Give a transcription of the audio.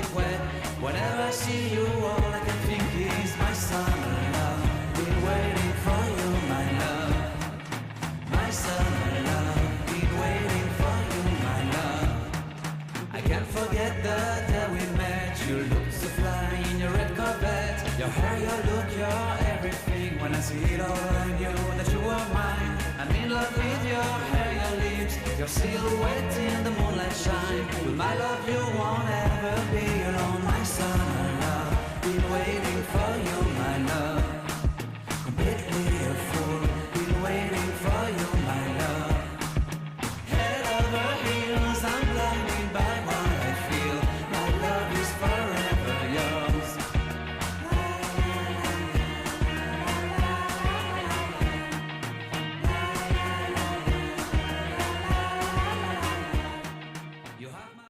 lipstick wet. Whenever I see you, all I can think is my summer love. Been waiting for you, my love. My summer love. Been waiting for you, my love. I can't forget the day we met. You looked so fly in your red Corvette. Your hair, your look, your everything. When I see it all, I knew that you were mine. I'm in love with your hair, your lips, your silhouette in the moonlight shine. With my love, you won't ever be alone, my summer